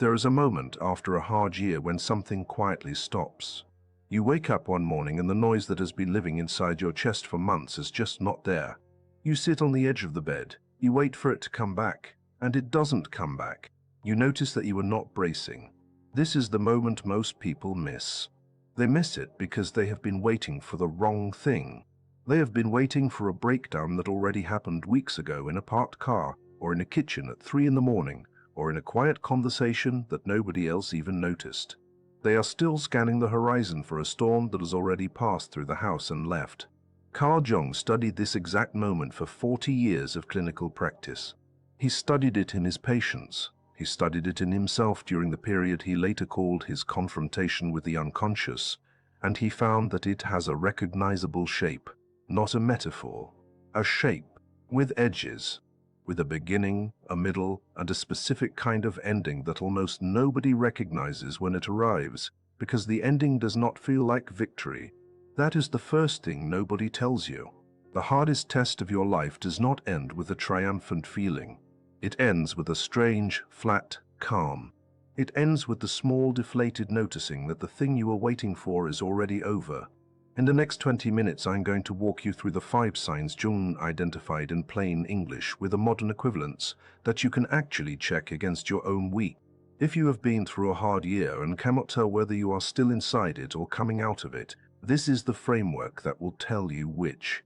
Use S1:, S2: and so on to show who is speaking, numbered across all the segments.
S1: There is a moment after a hard year when something quietly stops. You wake up one morning and the noise that has been living inside your chest for months is just not there. You sit on the edge of the bed. You wait for it to come back, and it doesn't come back. You notice that you are not bracing. This is the moment most people miss. They miss it because they have been waiting for the wrong thing. They have been waiting for a breakdown that already happened weeks ago in a parked car, or in a kitchen at 3 in the morning, or in a quiet conversation that nobody else even noticed. They are still scanning the horizon for a storm that has already passed through the house and left. Jung studied this exact moment for 40 years of clinical practice. He studied it in his patients. He studied it in himself during the period he later called his confrontation with the unconscious, and he found that it has a recognizable shape, not a metaphor, a shape with edges, with a beginning, a middle, and a specific kind of ending that almost nobody recognizes when it arrives, because the ending does not feel like victory. That is the first thing nobody tells you. The hardest test of your life does not end with a triumphant feeling. It ends with a strange, flat calm. It ends with the small, deflated noticing that the thing you are waiting for is already over. In the next 20 minutes, I'm going to walk you through the 5 signs Jung identified in plain English with a modern equivalence that you can actually check against your own week. If you have been through a hard year and cannot tell whether you are still inside it or coming out of it, this is the framework that will tell you which.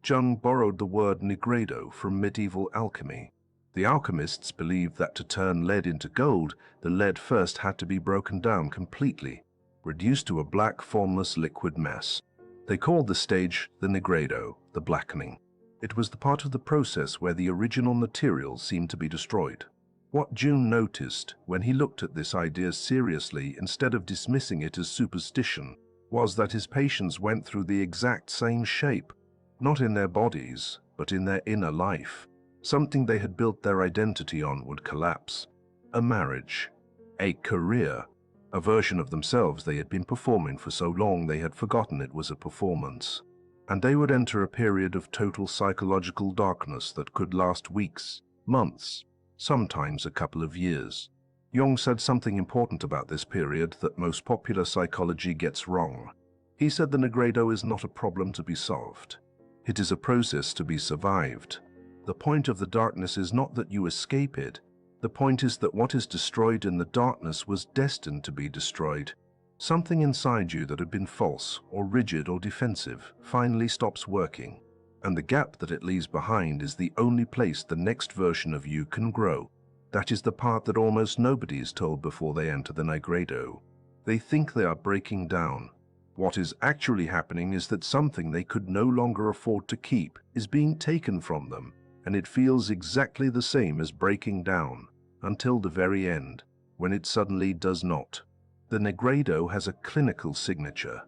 S1: Jung borrowed the word nigredo from medieval alchemy. The alchemists believed that to turn lead into gold, the lead first had to be broken down completely, reduced to a black, formless liquid mess. They called the stage the nigredo, the blackening. It was the part of the process where the original material seemed to be destroyed. What Jung noticed when he looked at this idea seriously instead of dismissing it as superstition was that his patients went through the exact same shape, not in their bodies, but in their inner life. Something they had built their identity on would collapse. A marriage, a career, a version of themselves they had been performing for so long they had forgotten it was a performance. And they would enter a period of total psychological darkness that could last weeks, months, sometimes a couple of years. Jung said something important about this period that most popular psychology gets wrong. He said the nigredo is not a problem to be solved. It is a process to be survived. The point of the darkness is not that you escape it. The point is that what is destroyed in the darkness was destined to be destroyed. Something inside you that had been false or rigid or defensive finally stops working, and the gap that it leaves behind is the only place the next version of you can grow. That is the part that almost nobody is told before they enter the nigredo. They think they are breaking down. What is actually happening is that something they could no longer afford to keep is being taken from them, and it feels exactly the same as breaking down, until the very end, when it suddenly does not. The nigredo has a clinical signature.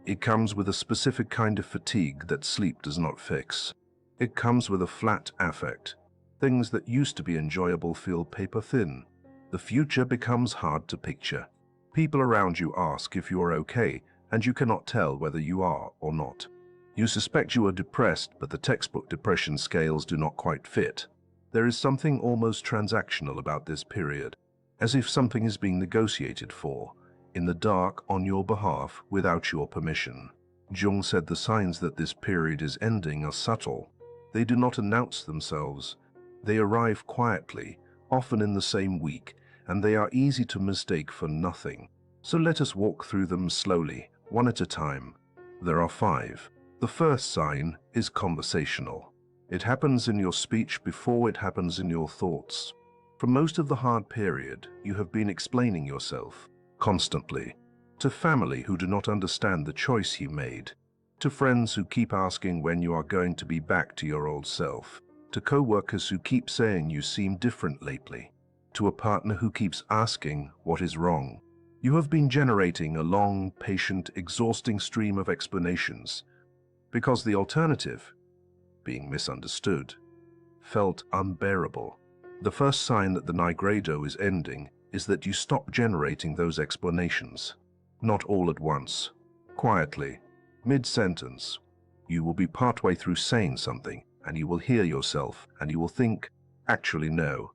S1: It comes with a specific kind of fatigue that sleep does not fix. It comes with a flat affect. Things that used to be enjoyable feel paper-thin. The future becomes hard to picture. People around you ask if you are okay, and you cannot tell whether you are or not. You suspect you are depressed, but the textbook depression scales do not quite fit. There is something almost transactional about this period, as if something is being negotiated for, in the dark on your behalf without your permission. Jung said the signs that this period is ending are subtle. They do not announce themselves. They arrive quietly, often in the same week, and they are easy to mistake for nothing. So let us walk through them slowly, one at a time. There are 5. The first sign is conversational. It happens in your speech before it happens in your thoughts. For most of the hard period, you have been explaining yourself, constantly, to family who do not understand the choice you made, to friends who keep asking when you are going to be back to your old self, to co-workers who keep saying you seem different lately, to a partner who keeps asking what is wrong. You have been generating a long, patient, exhausting stream of explanations, because the alternative, being misunderstood, felt unbearable. The first sign that the nigredo is ending is that you stop generating those explanations. Not all at once. Quietly, mid-sentence. You will be partway through saying something, and you will hear yourself, and you will think, actually no.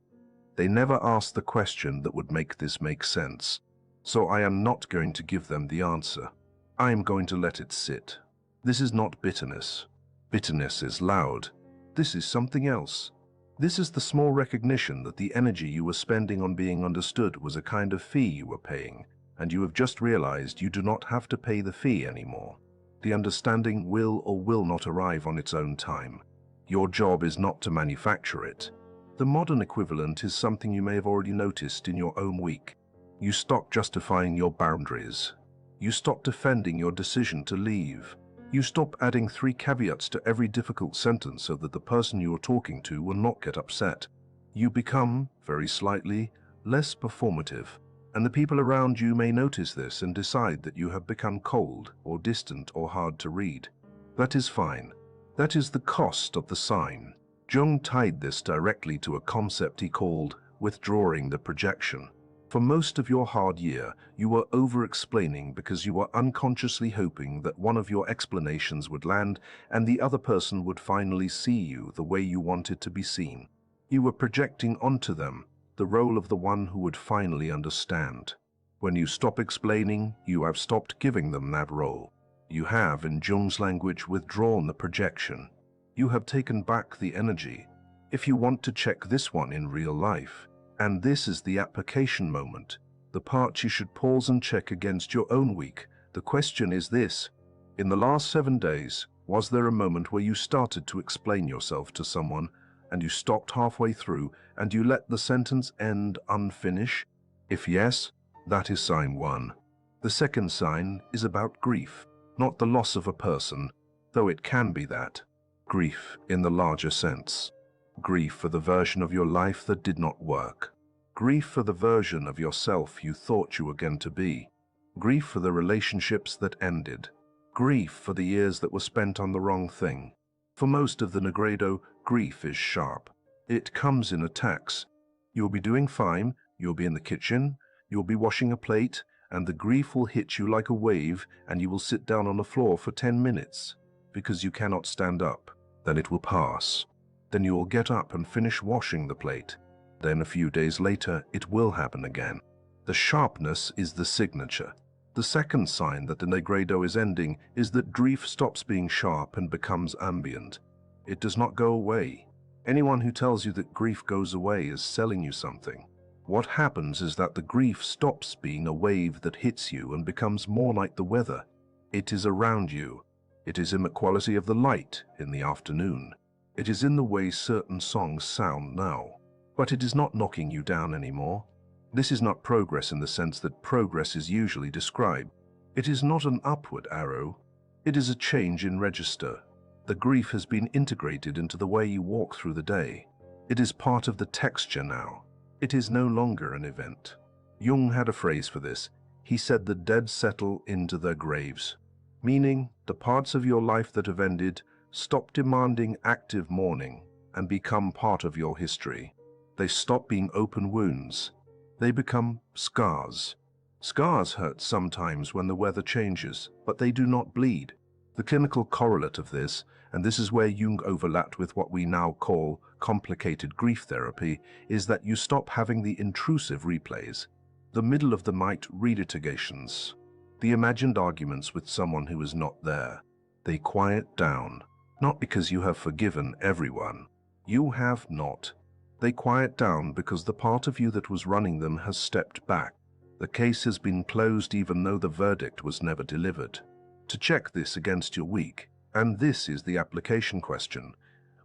S1: They never ask the question that would make this make sense. So I am not going to give them the answer. I am going to let it sit. This is not bitterness. Bitterness is loud. This is something else. This is the small recognition that the energy you were spending on being understood was a kind of fee you were paying, and you have just realized you do not have to pay the fee anymore. The understanding will or will not arrive on its own time. Your job is not to manufacture it. The modern equivalent is something you may have already noticed in your own week. You stop justifying your boundaries. You stop defending your decision to leave. You stop adding 3 caveats to every difficult sentence so that the person you are talking to will not get upset. You become, very slightly, less performative, and the people around you may notice this and decide that you have become cold or distant or hard to read. That is fine. That is the cost of the sign. Jung tied this directly to a concept he called withdrawing the projection. For most of your hard year, you were over-explaining because you were unconsciously hoping that one of your explanations would land and the other person would finally see you the way you wanted to be seen. You were projecting onto them the role of the one who would finally understand. When you stop explaining, you have stopped giving them that role. You have, in Jung's language, withdrawn the projection. You have taken back the energy. If you want to check this one in real life, and this is the application moment, the part you should pause and check against your own week. The question is this: in the last 7 days, was there a moment where you started to explain yourself to someone and you stopped halfway through and you let the sentence end unfinished? If yes, that is sign 1. The second sign is about grief, not the loss of a person, though it can be that. Grief in the larger sense. Grief for the version of your life that did not work. Grief for the version of yourself you thought you were going to be. Grief for the relationships that ended. Grief for the years that were spent on the wrong thing. For most of the nigredo, grief is sharp. It comes in attacks. You'll be doing fine, you'll be in the kitchen, you'll be washing a plate, and the grief will hit you like a wave and you will sit down on the floor for 10 minutes because you cannot stand up. Then it will pass. Then you will get up and finish washing the plate. Then a few days later, it will happen again. The sharpness is the signature. The second sign that the nigredo is ending is that grief stops being sharp and becomes ambient. It does not go away. Anyone who tells you that grief goes away is selling you something. What happens is that the grief stops being a wave that hits you and becomes more like the weather. It is around you. It is in the quality of the light in the afternoon. It is in the way certain songs sound now. But it is not knocking you down anymore. This is not progress in the sense that progress is usually described. It is not an upward arrow. It is a change in register. The grief has been integrated into the way you walk through the day. It is part of the texture now. It is no longer an event. Jung had a phrase for this. He said the dead settle into their graves, meaning the parts of your life that have ended stop demanding active mourning and become part of your history. They stop being open wounds. They become scars. Scars hurt sometimes when the weather changes, but they do not bleed. The clinical correlate of this, and this is where Jung overlapped with what we now call complicated grief therapy, is that you stop having the intrusive replays, the middle-of-the-night relitigations, the imagined arguments with someone who is not there. They quiet down, not because you have forgiven everyone. You have not. They quiet down because the part of you that was running them has stepped back. The case has been closed even though the verdict was never delivered. To check this against your week, and this is the application question,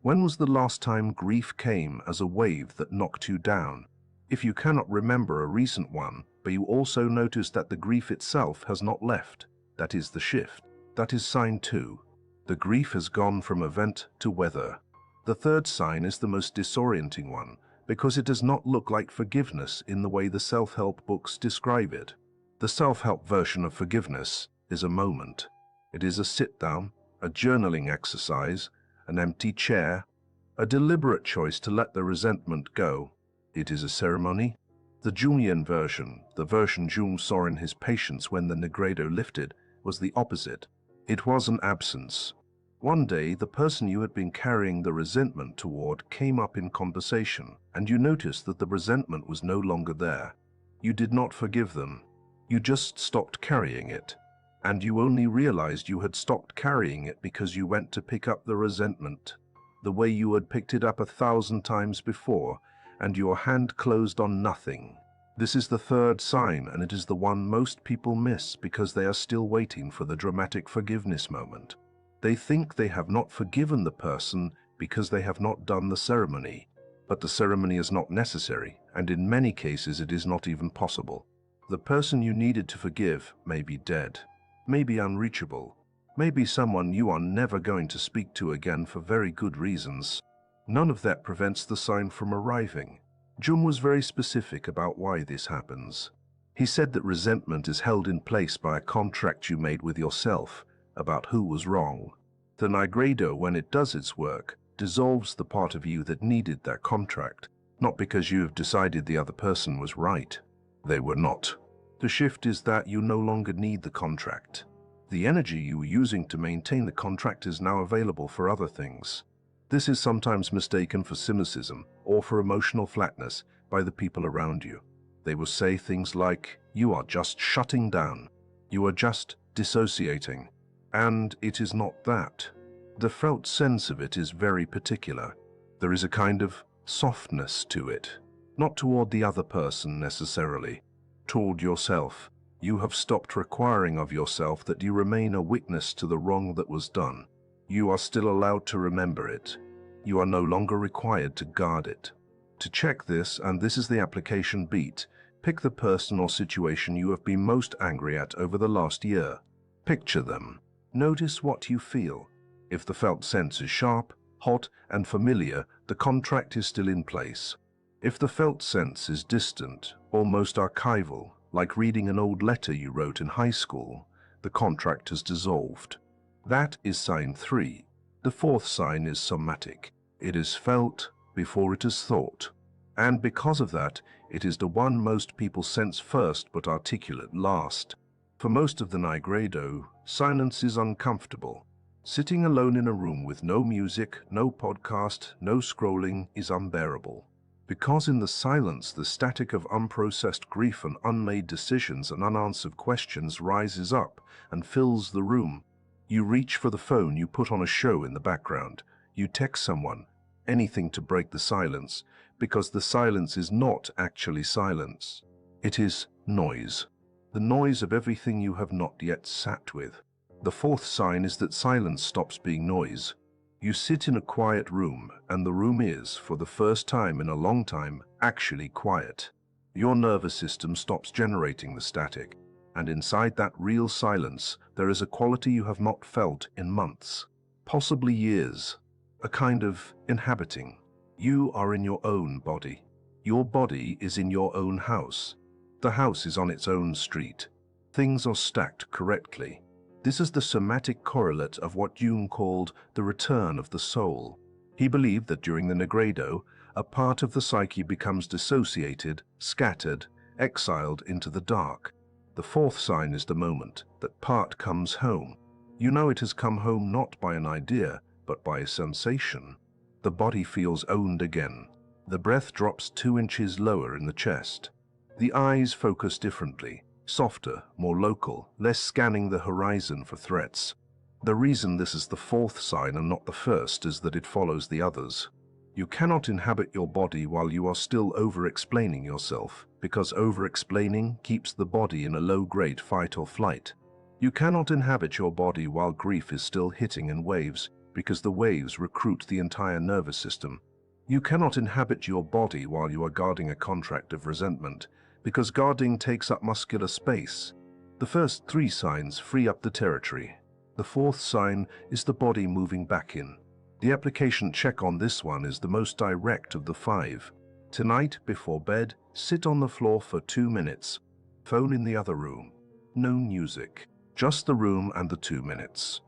S1: when was the last time grief came as a wave that knocked you down? If you cannot remember a recent one, but you also notice that the grief itself has not left, that is the shift. That is sign 2. The grief has gone from event to weather. The third sign is the most disorienting one, because it does not look like forgiveness in the way the self-help books describe it. The self-help version of forgiveness is a moment. It is a sit-down, a journaling exercise, an empty chair, a deliberate choice to let the resentment go. It is a ceremony. The Jungian version, the version Jung saw in his patients when the nigredo lifted, was the opposite. It was an absence. One day, the person you had been carrying the resentment toward came up in conversation, and you noticed that the resentment was no longer there. You did not forgive them. You just stopped carrying it. And you only realized you had stopped carrying it because you went to pick up the resentment, the way you had picked it up 1,000 times before, and your hand closed on nothing. This is the third sign, and it is the one most people miss because they are still waiting for the dramatic forgiveness moment. They think they have not forgiven the person because they have not done the ceremony, but the ceremony is not necessary, and in many cases it is not even possible. The person you needed to forgive may be dead, may be unreachable, may be someone you are never going to speak to again for very good reasons. None of that prevents the sign from arriving. Jung was very specific about why this happens. He said that resentment is held in place by a contract you made with yourself about who was wrong. The nigredo, when it does its work, dissolves the part of you that needed that contract, not because you have decided the other person was right. They were not. The shift is that you no longer need the contract. The energy you were using to maintain the contract is now available for other things. This is sometimes mistaken for cynicism or for emotional flatness by the people around you. They will say things like, "You are just shutting down. You are just dissociating." And it is not that. The felt sense of it is very particular. There is a kind of softness to it, not toward the other person necessarily, toward yourself. You have stopped requiring of yourself that you remain a witness to the wrong that was done. You are still allowed to remember it. You are no longer required to guard it. To check this, and this is the application beat, pick the person or situation you have been most angry at over the last year. Picture them. Notice what you feel. If the felt sense is sharp, hot, and familiar, the contract is still in place. If the felt sense is distant, almost archival, like reading an old letter you wrote in high school, the contract has dissolved. That is sign 3. The fourth sign is somatic. It is felt before it is thought. And because of that, it is the one most people sense first but articulate last. For most of the nigredo, silence is uncomfortable. Sitting alone in a room with no music, no podcast, no scrolling is unbearable. Because in the silence, the static of unprocessed grief and unmade decisions and unanswered questions rises up and fills the room. You reach for the phone, you put on a show in the background. You text someone, anything to break the silence, because the silence is not actually silence. It is noise. The noise of everything you have not yet sat with. The fourth sign is that silence stops being noise. You sit in a quiet room, and the room is, for the first time in a long time, actually quiet. Your nervous system stops generating the static, and inside that real silence, there is a quality you have not felt in months, possibly years, a kind of inhabiting. You are in your own body. Your body is in your own house. The house is on its own street. Things are stacked correctly. This is the somatic correlate of what Jung called the return of the soul. He believed that during the nigredo, a part of the psyche becomes dissociated, scattered, exiled into the dark. The fourth sign is the moment that part comes home. You know it has come home not by an idea, but by a sensation. The body feels owned again. The breath drops 2 inches lower in the chest. The eyes focus differently, softer, more local, less scanning the horizon for threats. The reason this is the fourth sign and not the first is that it follows the others. You cannot inhabit your body while you are still over-explaining yourself, because over-explaining keeps the body in a low-grade fight or flight. You cannot inhabit your body while grief is still hitting in waves, because the waves recruit the entire nervous system. You cannot inhabit your body while you are guarding a contract of resentment, because guarding takes up muscular space. The first 3 signs free up the territory. The fourth sign is the body moving back in. The application check on this one is the most direct of the 5. Tonight, before bed, sit on the floor for 2 minutes. Phone in the other room. No music. Just the room and the 2 minutes.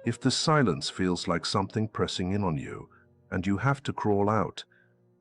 S1: If the silence feels like something pressing in on you, and you have to crawl out,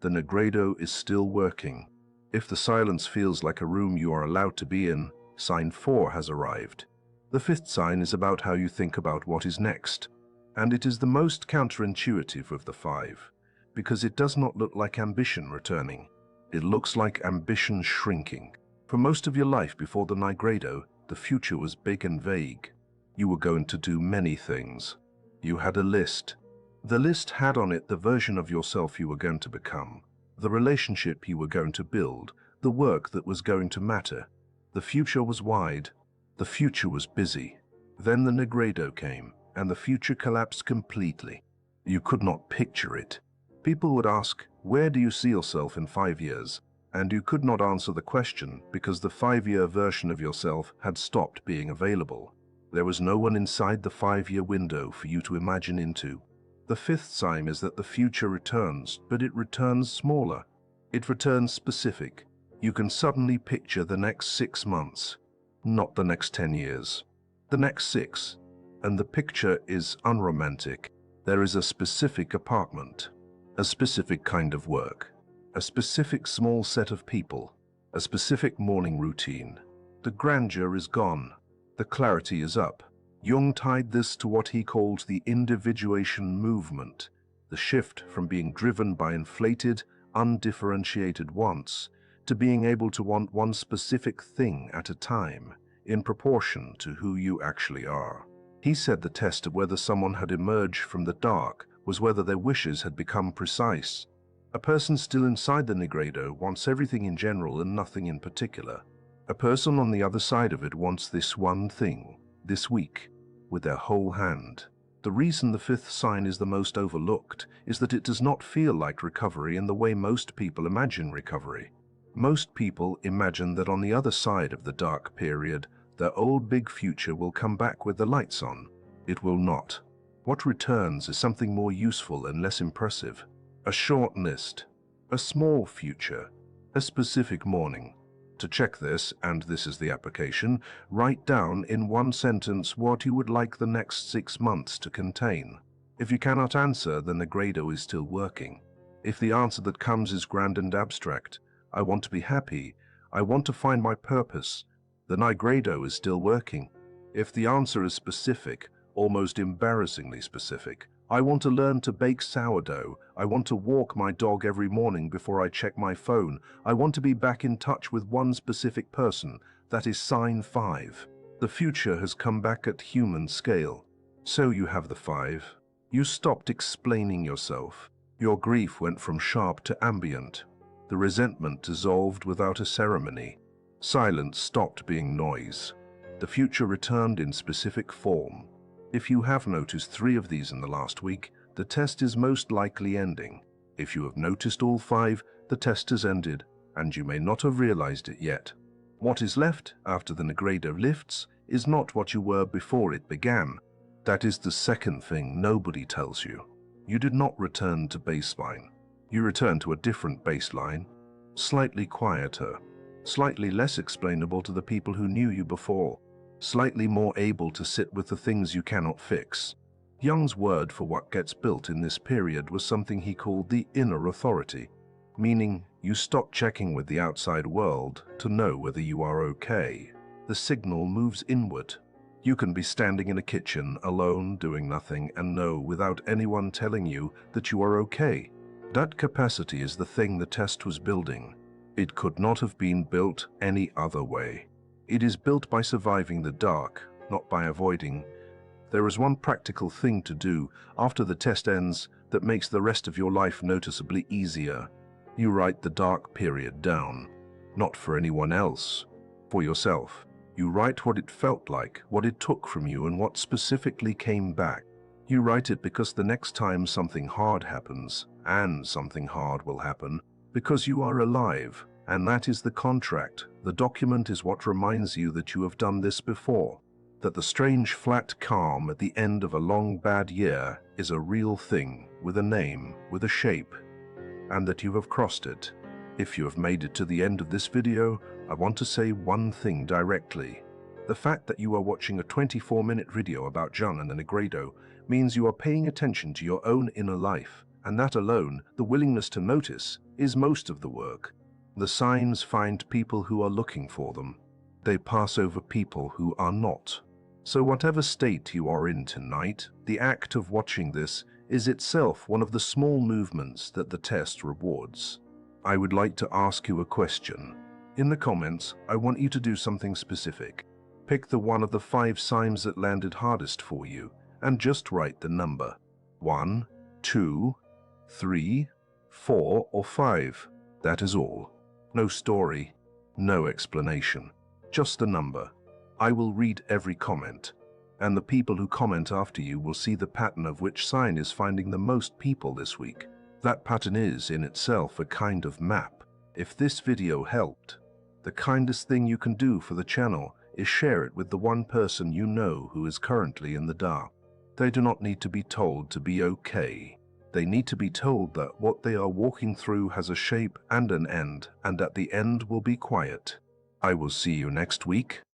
S1: the nigredo is still working. If the silence feels like a room you are allowed to be in, sign 4 has arrived. The 5th sign is about how you think about what is next. And it is the most counterintuitive of the five, because it does not look like ambition returning. It looks like ambition shrinking. For most of your life before the nigredo, the future was big and vague. You were going to do many things. You had a list. The list had on it the version of yourself you were going to become, the relationship you were going to build, the work that was going to matter. The future was wide. The future was busy. Then the nigredo came, and the future collapsed completely. You could not picture it. People would ask, "Where do you see yourself in 5 years?" And you could not answer the question because the 5-year version of yourself had stopped being available. There was no one inside the 5-year window for you to imagine into. The fifth sign is that the future returns, but it returns smaller. It returns specific. You can suddenly picture the next 6 months, not the next 10 years. The next 6. And the picture is unromantic. There is a specific apartment, a specific kind of work, a specific small set of people, a specific morning routine. The grandeur is gone. The clarity is up. Jung tied this to what he called the individuation movement, the shift from being driven by inflated, undifferentiated wants to being able to want one specific thing at a time, in proportion to who you actually are. He said the test of whether someone had emerged from the dark was whether their wishes had become precise. A person still inside the nigredo wants everything in general and nothing in particular. A person on the other side of it wants this one thing, this week, with their whole hand. The reason the fifth sign is the most overlooked is that it does not feel like recovery in the way most people imagine recovery. Most people imagine that on the other side of the dark period, their old big future will come back with the lights on. It will not. What returns is something more useful and less impressive. A short list, a small future, a specific morning. To check this, and this is the application, write down in one sentence what you would like the next 6 months to contain. If you cannot answer, then the nigredo is still working. If the answer that comes is grand and abstract, I want to be happy, I want to find my purpose, the nigredo is still working. If the answer is specific, almost embarrassingly specific, I want to learn to bake sourdough, I want to walk my dog every morning before I check my phone, I want to be back in touch with one specific person, that is sign 5. The future has come back at human scale. So you have the 5. You stopped explaining yourself. Your grief went from sharp to ambient. The resentment dissolved without a ceremony. Silence stopped being noise. The future returned in specific form. If you have noticed 3 of these in the last week, the test is most likely ending. If you have noticed all 5, the test has ended, and you may not have realized it yet. What is left after the nigredo lifts is not what you were before it began. That is the second thing nobody tells you. You did not return to baseline. You returned to a different baseline, slightly quieter, slightly less explainable to the people who knew you before, slightly more able to sit with the things you cannot fix. Jung's word for what gets built in this period was something he called the inner authority, meaning you stop checking with the outside world to know whether you are okay. The signal moves inward. You can be standing in a kitchen alone doing nothing and know without anyone telling you that you are okay. That capacity is the thing the test was building. It could not have been built any other way. It is built by surviving the dark, not by avoiding. There is one practical thing to do after the test ends that makes the rest of your life noticeably easier. You write the dark period down, not for anyone else, for yourself. You write what it felt like, what it took from you, and what specifically came back. You write it because the next time something hard happens, and something hard will happen, because you are alive. And that is the contract. The document is what reminds you that you have done this before, that the strange flat calm at the end of a long bad year is a real thing, with a name, with a shape, and that you have crossed it. If you have made it to the end of this video, I want to say one thing directly. The fact that you are watching a 24-minute video about Jung and the nigredo means you are paying attention to your own inner life, and that alone, the willingness to notice, is most of the work. The signs find people who are looking for them. They pass over people who are not. So whatever state you are in tonight, the act of watching this is itself one of the small movements that the test rewards. I would like to ask you a question. In the comments, I want you to do something specific. Pick the one of the 5 signs that landed hardest for you and just write the number. 1, 2, 3, 4, or 5. That is all. No story, no explanation, just the number. I will read every comment, and the people who comment after you will see the pattern of which sign is finding the most people this week. That pattern is in itself a kind of map. If this video helped, the kindest thing you can do for the channel is share it with the one person you know who is currently in the dark. They do not need to be told to be okay. They need to be told that what they are walking through has a shape and an end, and at the end will be quiet. I will see you next week.